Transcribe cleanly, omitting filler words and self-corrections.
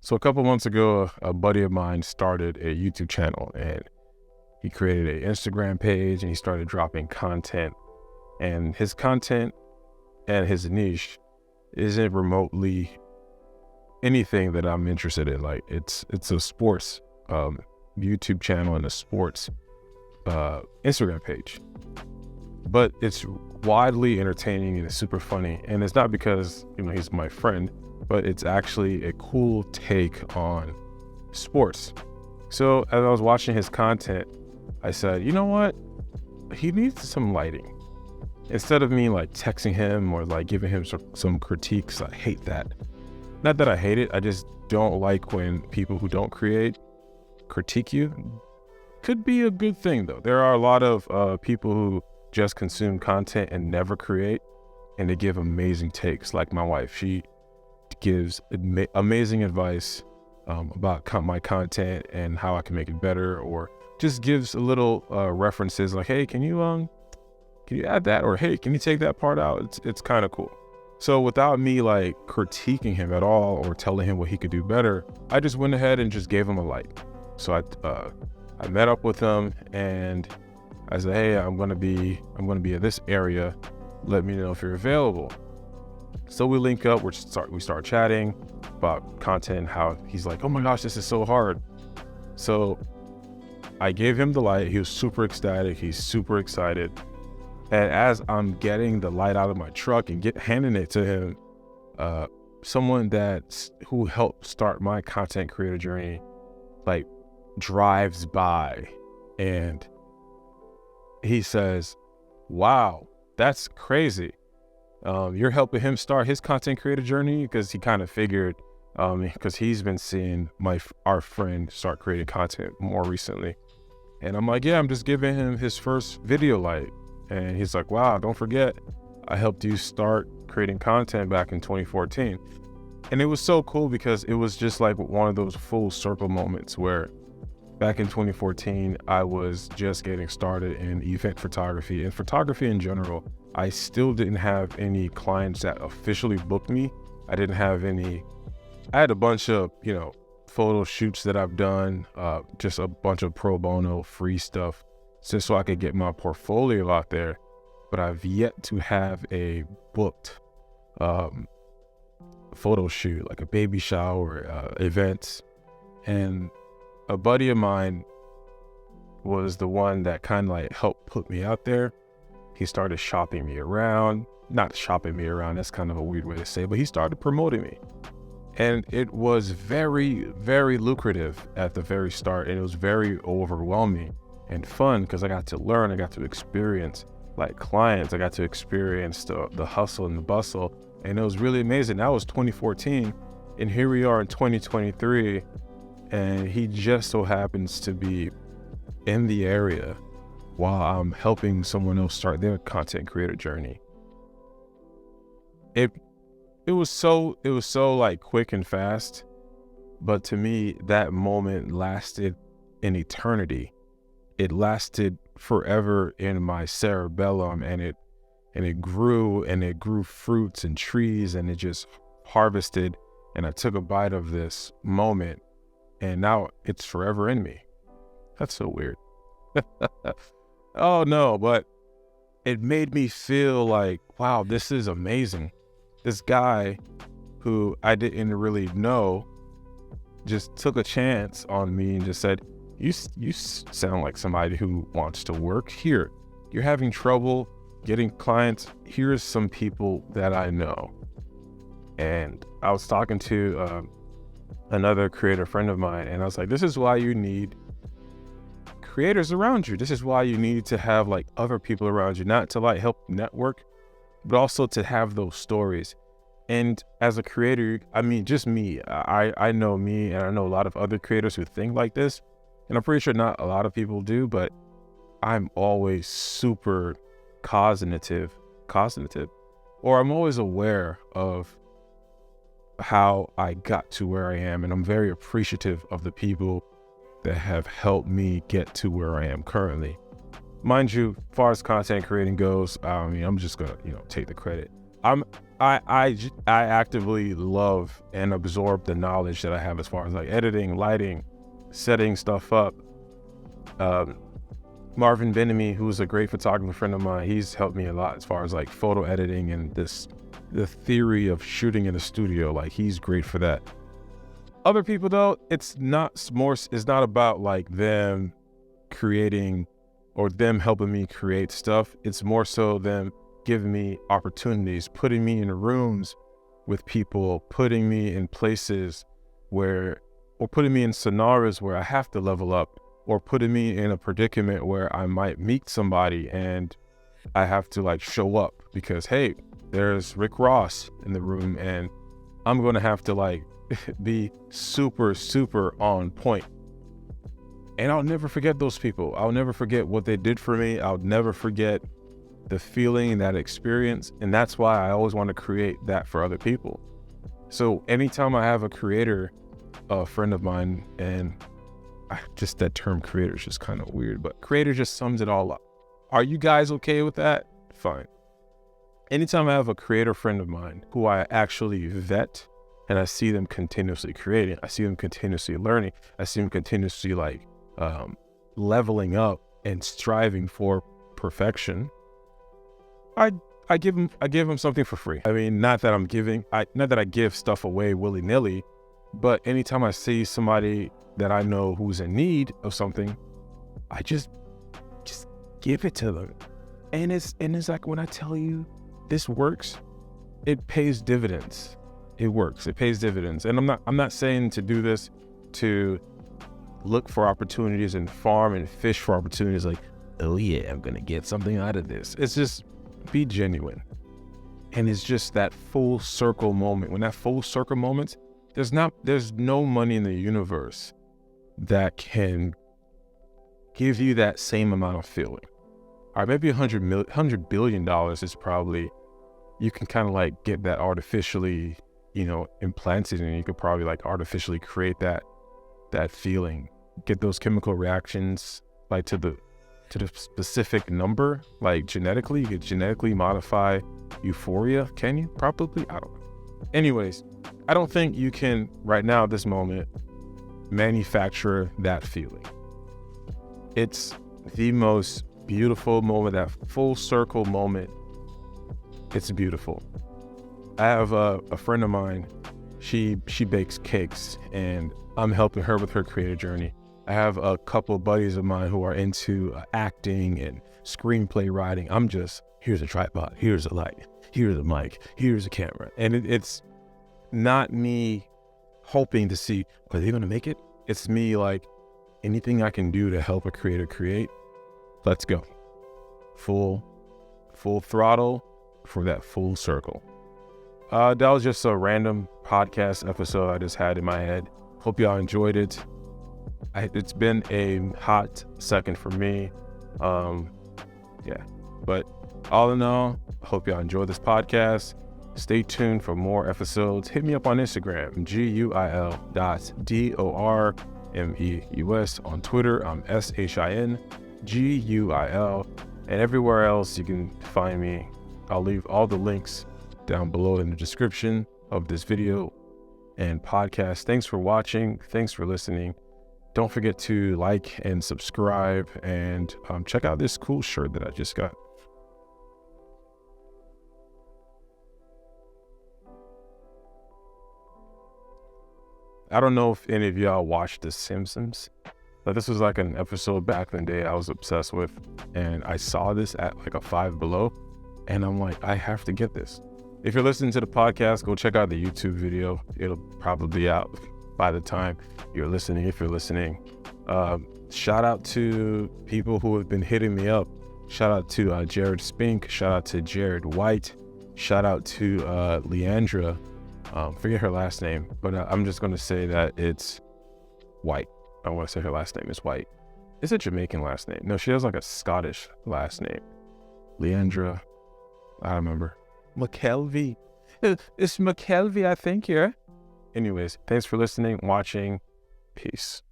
So a couple months ago, a buddy of mine started a YouTube channel and he created an Instagram page and he started dropping content. And his content and his niche isn't remotely anything that I'm interested in. Like it's a sports YouTube channel and a sports Instagram page, but it's widely entertaining and it's super funny. And it's not because he's my friend, but it's actually a cool take on sports. So as I was watching his content, I said, you know what? He needs some lighting. Instead of me like texting him or like giving him some critiques, I hate that. Not that I hate it, I just don't like when people who don't create critique you. Could be a good thing though. There are a lot of people who just consume content and never create, and they give amazing takes. Like my wife, she gives amazing advice about my content and how I can make it better, or just gives a little references like, hey, can you add that, or hey, can you take that part out? It's kind of cool. So without me like critiquing him at all or telling him what he could do better, I just went ahead and just gave him a light. So I met up with him and I said, hey, I'm gonna be in this area. Let me know if you're available. So we link up. We start chatting about content. How he's like, oh my gosh, this is so hard. So I gave him the light. He was super ecstatic. He's super excited. And as I'm getting the light out of my truck and handing it to him, someone who helped start my content creator journey, like drives by and he says, wow, that's crazy. You're helping him start his content creator journey, because he kind of figured, because he's been seeing our friend start creating content more recently. And I'm like, yeah, I'm just giving him his first video light. And he's like, wow, don't forget, I helped you start creating content back in 2014. And it was so cool because it was just like one of those full circle moments where back in 2014, I was just getting started in event photography and photography in general. I still didn't have any clients that officially booked me. I had a bunch of, photo shoots that I've done, just a bunch of pro bono free stuff, just so I could get my portfolio out there. But I've yet to have a booked photo shoot, like a baby shower, events. And a buddy of mine was the one that kind of like helped put me out there. He started shopping me around. Not shopping me around, that's kind of a weird way to say, but he started promoting me. And it was very, very lucrative at the very start. And it was very overwhelming and fun because I got to learn, I got to experience like clients, I got to experience the hustle and the bustle. And it was really amazing. That was 2014. And here we are in 2023. And he just so happens to be in the area while I'm helping someone else start their content creator journey. It was so like quick and fast, but to me, that moment lasted an eternity. It lasted forever in my cerebellum, and it grew fruits and trees, and it just harvested, and I took a bite of this moment, and now it's forever in me. That's so weird. Oh no, but it made me feel like, wow, this is amazing. This guy who I didn't really know just took a chance on me and just said, you sound like somebody who wants to work here. You're having trouble getting clients. Here's some people that I know. And I was talking to another creator friend of mine, and I was like, this is why you need creators around you. This is why you need to have like other people around you, not to like help network, but also to have those stories. And as a creator, I mean, just me, I know me, and I know a lot of other creators who think like this, and I'm pretty sure not a lot of people do, but I'm always super cognitive, or I'm always aware of how I got to where I am. And I'm very appreciative of the people that have helped me get to where I am currently. Mind you, as far as content creating goes, I'm just gonna, take the credit. I actively love and absorb the knowledge that I have as far as like editing, lighting, setting stuff up. Marvin Benamy, who's a great photographer friend of mine, he's helped me a lot as far as like photo editing and the theory of shooting in a studio. Like, he's great for that. Other people though, it's not about like them creating or them helping me create stuff. It's more so them giving me opportunities, putting me in rooms with people, putting me in places or putting me in scenarios where I have to level up, or putting me in a predicament where I might meet somebody and I have to like show up because, hey, there's Rick Ross in the room and I'm going to have to like be super, super on point. And I'll never forget those people. I'll never forget what they did for me. I'll never forget the feeling, that experience. And that's why I always want to create that for other people. So anytime I have a creator, a friend of mine, and just that term creator is just kind of weird, but creator just sums it all up. Are you guys okay with that? Fine. Anytime I have a creator friend of mine who I actually vet and I see them continuously creating, I see them continuously learning, I see them continuously like leveling up and striving for perfection, I give them something for free. I mean, not that I give stuff away willy-nilly, but anytime I see somebody that I know who's in need of something, I just give it to them. And it's like, when I tell you this works, it pays dividends. It works. It pays dividends. And I'm not saying to do this to look for opportunities and farm and fish for opportunities like, oh yeah, I'm gonna get something out of this. It's just be genuine. And it's just that full circle moment. When that full circle moment, there's no money in the universe that can give you that same amount of feeling. All right, maybe $100 billion is probably, you can kind of like get that artificially, implanted, and you could probably like artificially create that feeling, get those chemical reactions like to the specific number, like genetically. You could genetically modify euphoria. Can you? Probably. I don't know. Anyways, I don't think you can right now at this moment manufacture that feeling. It's the most beautiful moment, that full circle moment. It's beautiful. I have a friend of mine, she bakes cakes and I'm helping her with her creative journey. I have a couple buddies of mine who are into acting and screenplay writing. I'm just, here's a tripod, here's a light, here's a mic, here's a camera. And it's not me hoping to see, are they gonna make it? It's me like, anything I can do to help a creator create, let's go. Full throttle for that full circle. That was just a random podcast episode I just had in my head. Hope y'all enjoyed it. It's been a hot second for me. But all in all, I hope y'all enjoy this podcast. Stay tuned for more episodes. Hit me up on Instagram, GUIL.DORMEUS. On Twitter, I'm SHINGUIL. And everywhere else you can find me. I'll leave all the links down below in the description of this video and podcast. Thanks for watching. Thanks for listening. Don't forget to like and subscribe, and check out this cool shirt that I just got. I don't know if any of y'all watched The Simpsons, but this was like an episode back in the day I was obsessed with, and I saw this at like a Five Below, and I'm like, I have to get this. If you're listening to the podcast, go check out the YouTube video. It'll probably be out by the time you're listening, if you're listening. Shout out to people who have been hitting me up. Shout out to Jared Spink. Shout out to Jared White. Shout out to Leandra. Forget her last name, but I'm just going to say that it's White. I want to say her last name is White. It's a Jamaican last name. No, she has like a Scottish last name. Leandra. I remember. McKelvey. It's McKelvey, I think, here. Anyways, thanks for listening, watching. Peace.